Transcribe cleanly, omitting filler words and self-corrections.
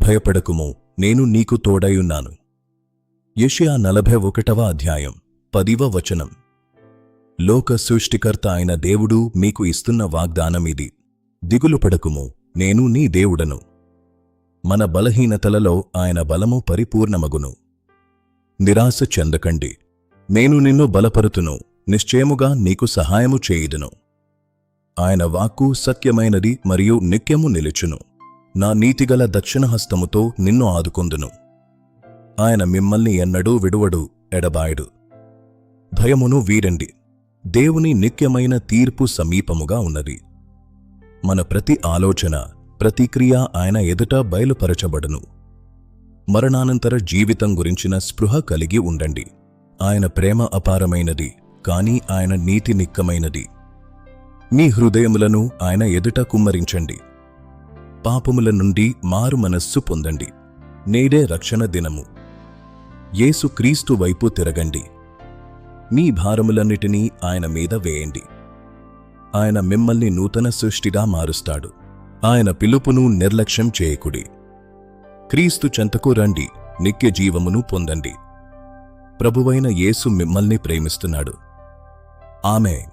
భయపడకుము, నేను నీకు తోడైయున్నాను. యెషయా 41వ అధ్యాయం 10వ వచనం. లోక సృష్టికర్త అయిన దేవుడు మీకు ఇస్తున్న వాగ్దానమిది. దిగులుపడకుము, నేను నీ దేవుడను. మన బలహీనతలలో ఆయన బలము పరిపూర్ణమగును. నిరాశ చెందకండి, నేను నిన్ను బలపరుతును, నిశ్చయముగా నీకు సహాయము చేయుదును. ఆయన వాక్కు సత్యమైనది మరియు నిత్యము నిలుచును. నా నీతిగల దక్షిణహస్తముతో నిన్ను ఆదుకొందును. ఆయన మిమ్మల్ని ఎన్నడూ విడువడు, ఎడబాయడు. భయమును వీడండి, దేవుని నిత్యమైన తీర్పు సమీపముగా ఉన్నది. మన ప్రతి ఆలోచన, ప్రతిక్రియ ఆయన ఎదుట బయలుపరచబడును. మరణానంతర జీవితం గురించిన స్పృహ కలిగి ఉండండి. ఆయన ప్రేమ అపారమైనది, కాని ఆయన నీతి నిక్కమైనది. మీ హృదయములను ఆయన ఎదుట కుమ్మరించండి. పాపముల నుండి మారు మనస్సు పొందండి. నేడే రక్షణ దినము. యేసు క్రీస్తు వైపు తిరగండి. మీ భారములన్నిటినీ ఆయన మీద వేయండి. ఆయన మిమ్మల్ని నూతన సృష్టిగా మారుస్తాడు. ఆయన పిలుపును నిర్లక్ష్యం చేయకుడి. క్రీస్తు చెంతకు రండి, నిత్య జీవమును పొందండి. ప్రభువైన యేసు మిమ్మల్ని ప్రేమిస్తున్నాడు. ఆమేన్.